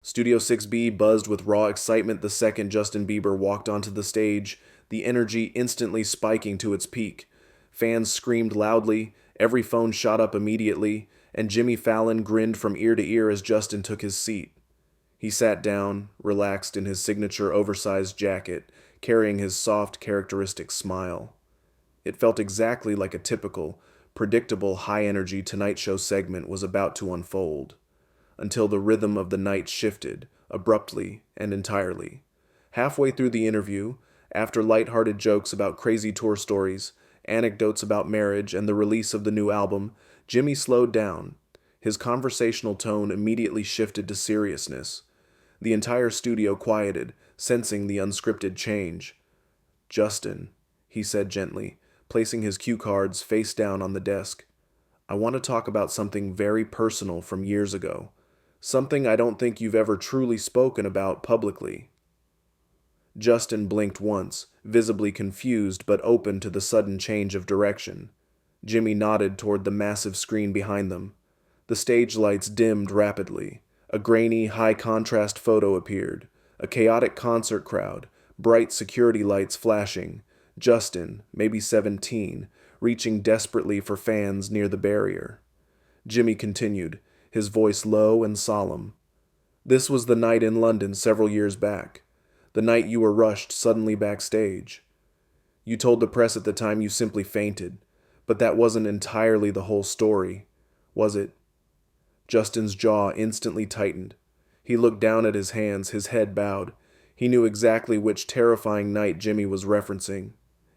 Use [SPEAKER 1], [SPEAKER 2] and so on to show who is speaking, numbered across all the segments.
[SPEAKER 1] Studio 6B buzzed with raw excitement the second Justin Bieber walked onto the stage, the energy instantly spiking to its peak. Fans screamed loudly, every phone shot up immediately, and Jimmy Fallon grinned from ear to ear as Justin took his seat. He sat down, relaxed in his signature oversized jacket, carrying his soft, characteristic smile. It felt exactly like a typical, predictable, high energy Tonight Show segment was about to unfold until the rhythm of the night shifted, abruptly and entirely. Halfway through the interview, after light-hearted jokes about crazy tour stories, anecdotes about marriage, and the release of the new album, Jimmy slowed down. His conversational tone immediately shifted to seriousness. The entire studio quieted, sensing the unscripted change. "Justin," he said gently, placing his cue cards face down on the desk. "I want to talk about something very personal from years ago. Something I don't think you've ever truly spoken about publicly." Justin blinked once, visibly confused but open to the sudden change of direction. Jimmy nodded toward the massive screen behind them. The stage lights dimmed rapidly. A grainy, high-contrast photo appeared. A chaotic concert crowd, bright security lights flashing. Justin, maybe 17, reaching desperately for fans near the barrier. Jimmy continued, his voice low and solemn. "This was the night in London several years back. The night you were rushed suddenly backstage. You told the press at the time you simply fainted, but that wasn't entirely the whole story, was it?" Justin's jaw instantly tightened. He looked down at his hands, his head bowed. He knew exactly which terrifying night Jimmy was referencing.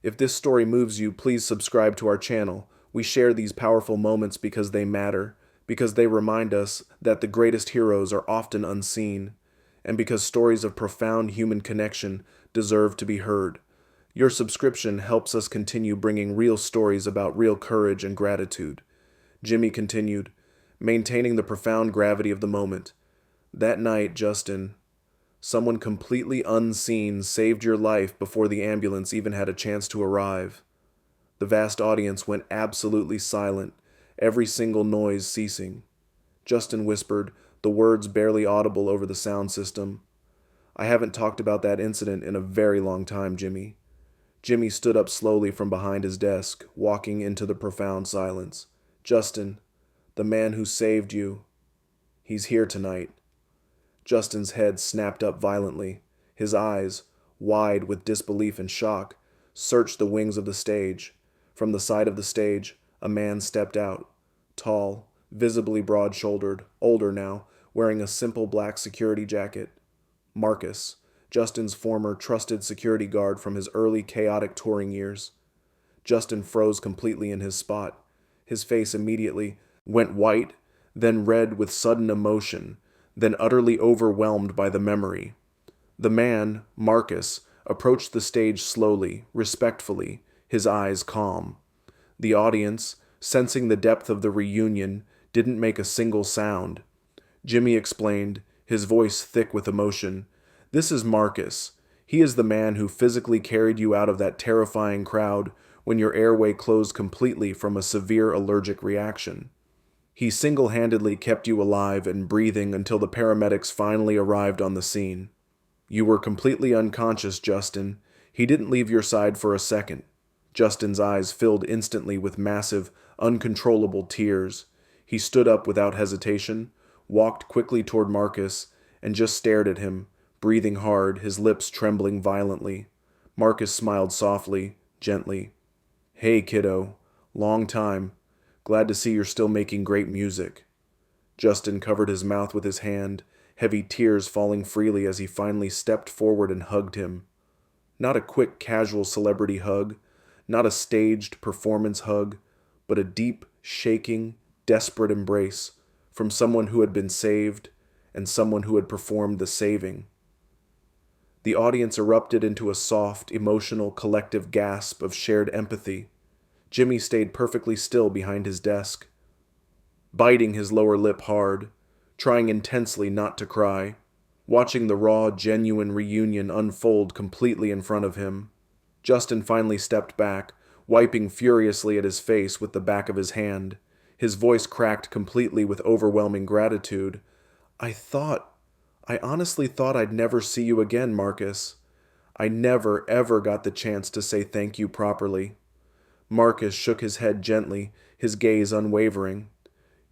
[SPEAKER 1] If this story moves you, please subscribe to our channel. We share these powerful moments because they matter, because they remind us that the greatest heroes are often unseen, and because stories of profound human connection deserve to be heard. Your subscription helps us continue bringing real stories about real courage and gratitude. Jimmy continued, maintaining the profound gravity of the moment. "That night, Justin, someone completely unseen saved your life before the ambulance even had a chance to arrive." The vast audience went absolutely silent, every single noise ceasing. Justin whispered, the words barely audible over the sound system. "I haven't talked about that incident in a very long time, Jimmy." Jimmy stood up slowly from behind his desk, walking into the profound silence. "Justin, the man who saved you, he's here tonight." Justin's head snapped up violently. His eyes, wide with disbelief and shock, searched the wings of the stage. From the side of the stage, a man stepped out, tall, visibly broad-shouldered, older now, wearing a simple black security jacket. Marcus, Justin's former trusted security guard from his early chaotic touring years. Justin froze completely in his spot. His face immediately went white, then red with sudden emotion, then utterly overwhelmed by the memory. The man, Marcus, approached the stage slowly, respectfully, his eyes calm. The audience, sensing the depth of the reunion, didn't make a single sound. Jimmy explained, his voice thick with emotion, "This is Marcus. He is the man who physically carried you out of that terrifying crowd when your airway closed completely from a severe allergic reaction. He single-handedly kept you alive and breathing until the paramedics finally arrived on the scene. You were completely unconscious, Justin. He didn't leave your side for a second." Justin's eyes filled instantly with massive, uncontrollable tears. He stood up without hesitation, walked quickly toward Marcus, and just stared at him, breathing hard, his lips trembling violently. Marcus smiled softly, gently. "Hey, kiddo. Long time. Glad to see you're still making great music." Justin covered his mouth with his hand, heavy tears falling freely as he finally stepped forward and hugged him. Not a quick, casual celebrity hug, not a staged performance hug, but a deep, shaking, desperate embrace from someone who had been saved and someone who had performed the saving. The audience erupted into a soft, emotional, collective gasp of shared empathy. Jimmy stayed perfectly still behind his desk, biting his lower lip hard, trying intensely not to cry, watching the raw, genuine reunion unfold completely in front of him. Justin finally stepped back, wiping furiously at his face with the back of his hand. His voice cracked completely with overwhelming gratitude. I thought I honestly thought I'd never see you again, Marcus. I never, ever got the chance to say thank you properly. Marcus shook his head gently, his gaze unwavering.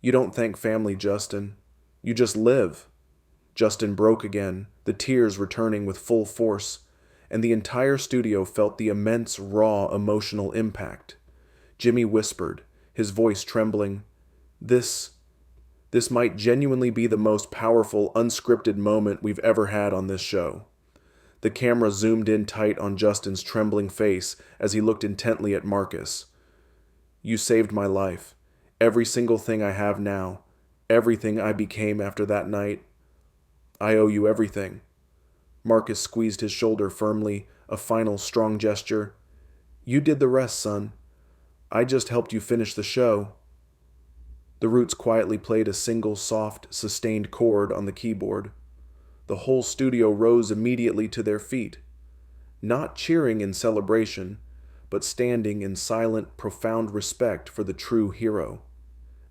[SPEAKER 1] You don't thank family, Justin. You just live. Justin broke again, the tears returning with full force, and the entire studio felt the immense, raw, emotional impact. Jimmy whispered, his voice trembling, This might genuinely be the most powerful, unscripted moment we've ever had on this show. The camera zoomed in tight on Justin's trembling face as he looked intently at Marcus. You saved my life. Every single thing I have now. Everything I became after that night. I owe you everything. Marcus squeezed his shoulder firmly, a final strong gesture. You did the rest, son. I just helped you finish the show. The Roots quietly played a single soft, sustained chord on the keyboard. The whole studio rose immediately to their feet, not cheering in celebration, but standing in silent, profound respect for the true hero.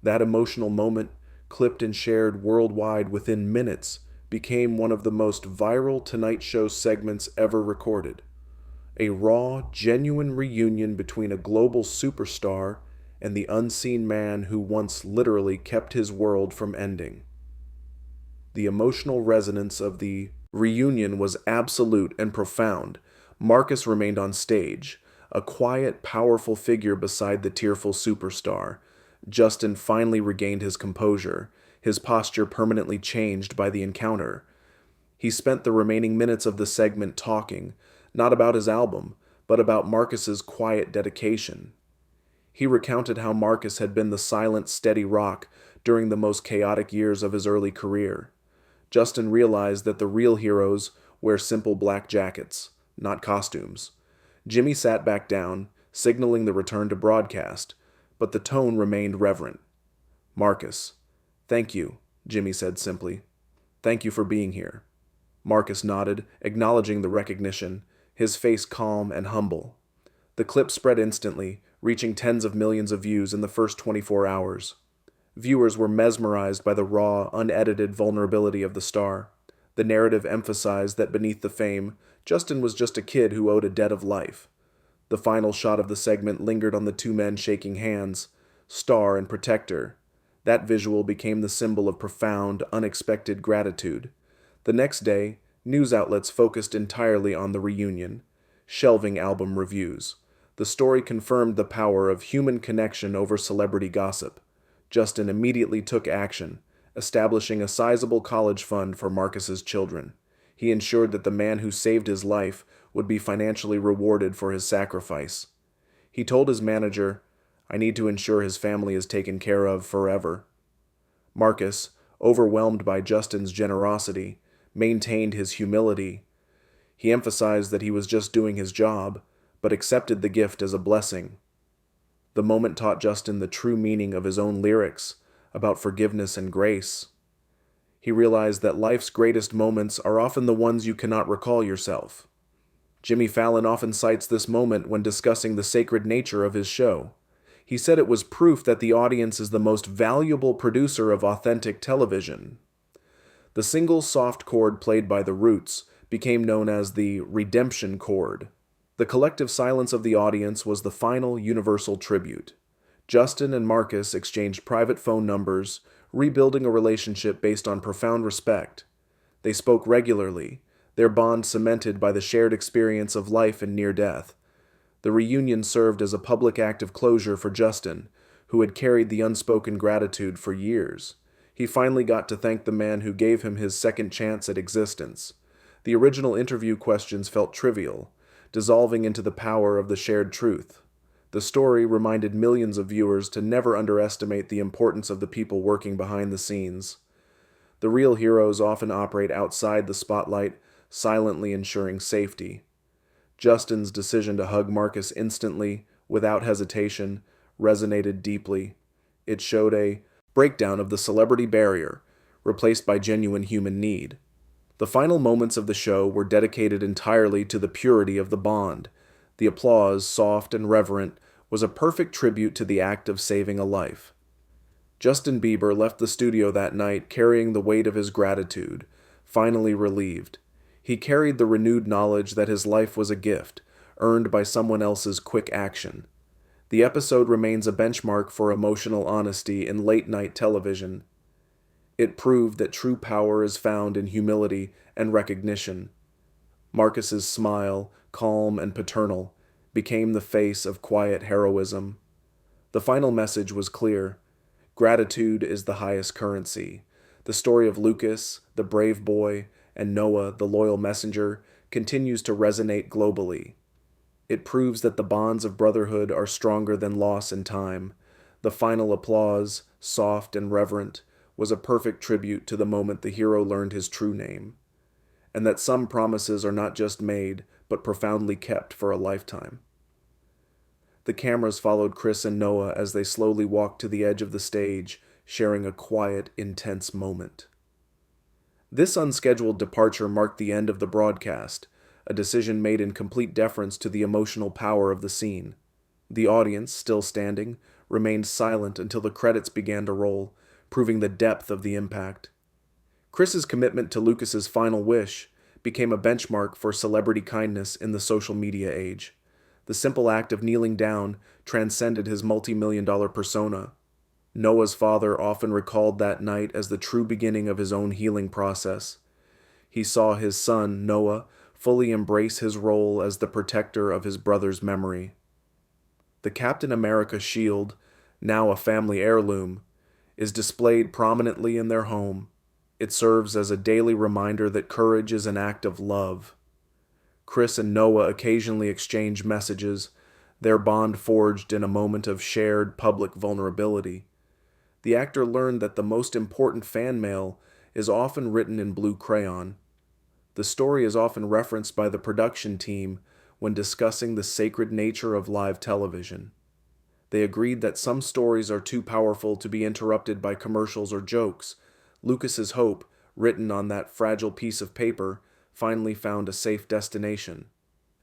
[SPEAKER 1] That emotional moment, clipped and shared worldwide within minutes, became one of the most viral Tonight Show segments ever recorded. A raw, genuine reunion between a global superstar and the unseen man who once literally kept his world from ending. The emotional resonance of the reunion was absolute and profound. Marcus remained on stage, a quiet, powerful figure beside the tearful superstar. Justin finally regained his composure, his posture permanently changed by the encounter. He spent the remaining minutes of the segment talking, not about his album, but about Marcus's quiet dedication. He recounted how Marcus had been the silent, steady rock during the most chaotic years of his early career. Justin realized that the real heroes wear simple black jackets, not costumes. Jimmy sat back down, signaling the return to broadcast, but the tone remained reverent. Marcus, thank you, Jimmy said simply. Thank you for being here. Marcus nodded, acknowledging the recognition, his face calm and humble. The clip spread instantly, reaching tens of millions of views in the first 24 hours. Viewers were mesmerized by the raw, unedited vulnerability of the star. The narrative emphasized that beneath the fame, Justin was just a kid who owed a debt of life. The final shot of the segment lingered on the two men shaking hands, star and protector. That visual became the symbol of profound, unexpected gratitude. The next day, news outlets focused entirely on the reunion, shelving album reviews. The story confirmed the power of human connection over celebrity gossip. Justin immediately took action, establishing a sizable college fund for Marcus's children. He ensured that the man who saved his life would be financially rewarded for his sacrifice. He told his manager, I need to ensure his family is taken care of forever. Marcus, overwhelmed by Justin's generosity, maintained his humility. He emphasized that he was just doing his job, but accepted the gift as a blessing. The moment taught Justin the true meaning of his own lyrics about forgiveness and grace. He realized that life's greatest moments are often the ones you cannot recall yourself. Jimmy Fallon often cites this moment when discussing the sacred nature of his show. He said it was proof that the audience is the most valuable producer of authentic television. The single soft chord played by the Roots became known as the redemption chord. The collective silence of the audience was the final universal tribute. Justin and Marcus exchanged private phone numbers, rebuilding a relationship based on profound respect. They spoke regularly, their bond cemented by the shared experience of life and near death. The reunion served as a public act of closure for Justin, who had carried the unspoken gratitude for years. He finally got to thank the man who gave him his second chance at existence. The original interview questions felt trivial, dissolving into the power of the shared truth. The story reminded millions of viewers to never underestimate the importance of the people working behind the scenes. The real heroes often operate outside the spotlight, silently ensuring safety. Justin's decision to hug Marcus instantly, without hesitation, resonated deeply. It showed a breakdown of the celebrity barrier, replaced by genuine human need. The final moments of the show were dedicated entirely to the purity of the bond. The applause, soft and reverent, was a perfect tribute to the act of saving a life. Justin Bieber left the studio that night carrying the weight of his gratitude. finally relieved. He carried the renewed knowledge that his life was a gift, earned by someone else's quick action. The episode remains a benchmark for emotional honesty in late-night television. It proved that true power is found in humility and recognition. Marcus's smile, calm and paternal, became the face of quiet heroism. The final message was clear. Gratitude is the highest currency. The story of Lucas, the brave boy, and Noah, the loyal messenger, continues to resonate globally. It proves that the bonds of brotherhood are stronger than loss and time. The final applause, soft and reverent, was a perfect tribute to the moment the hero learned his true name, and that some promises are not just made, but profoundly kept for a lifetime. The cameras followed Chris and Noah as they slowly walked to the edge of the stage, sharing a quiet, intense moment. This unscheduled departure marked the end of the broadcast, a decision made in complete deference to the emotional power of the scene. The audience, still standing, remained silent until the credits began to roll, proving the depth of the impact. Chris's commitment to Lucas's final wish became a benchmark for celebrity kindness in the social media age. The simple act of kneeling down transcended his multi-million-dollar persona. Noah's father often recalled that night as the true beginning of his own healing process. He saw his son, Noah, fully embrace his role as the protector of his brother's memory. The Captain America shield, now a family heirloom, is displayed prominently in their home. It serves as a daily reminder that courage is an act of love. Chris and Noah occasionally exchange messages, their bond forged in a moment of shared public vulnerability. The actor learned that the most important fan mail is often written in blue crayon. The story is often referenced by the production team when discussing the sacred nature of live television. They agreed that some stories are too powerful to be interrupted by commercials or jokes. Lucas's hope, written on that fragile piece of paper, finally found a safe destination,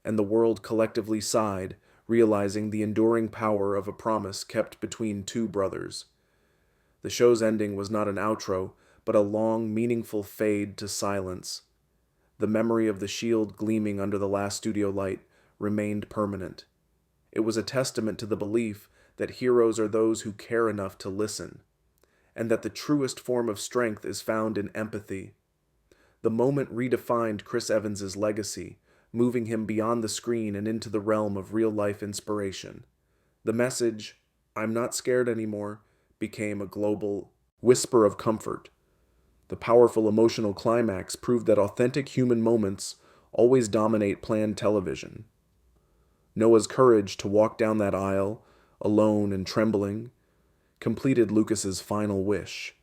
[SPEAKER 1] and the world collectively sighed, realizing the enduring power of a promise kept between two brothers. The show's ending was not an outro, but a long, meaningful fade to silence. The memory of the shield gleaming under the last studio light remained permanent. It was a testament to the belief that heroes are those who care enough to listen, and that the truest form of strength is found in empathy. The moment redefined Chris Evans's legacy, moving him beyond the screen and into the realm of real-life inspiration. The message, "I'm not scared anymore," became a global whisper of comfort. The powerful emotional climax proved that authentic human moments always dominate planned television. Noah's courage to walk down that aisle, alone and trembling, completed Lucas's final wish.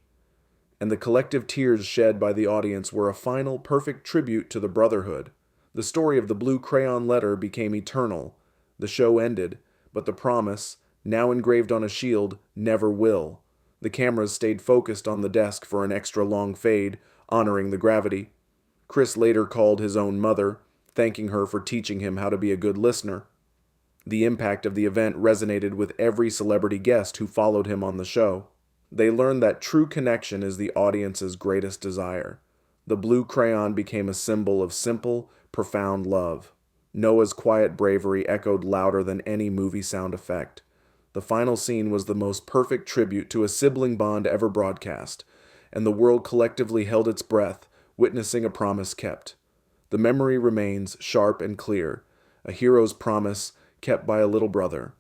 [SPEAKER 1] And the collective tears shed by the audience were a final, perfect tribute to the brotherhood. The story of the blue crayon letter became eternal. The show ended, but the promise, now engraved on a shield, never will. The cameras stayed focused on the desk for an extra long fade, honoring the gravity. Chris later called his own mother, thanking her for teaching him how to be a good listener. The impact of the event resonated with every celebrity guest who followed him on the show. They learned that true connection is the audience's greatest desire. The blue crayon became a symbol of simple, profound love. Noah's quiet bravery echoed louder than any movie sound effect. The final scene was the most perfect tribute to a sibling bond ever broadcast, and the world collectively held its breath, witnessing a promise kept. The memory remains sharp and clear, a hero's promise kept by a little brother,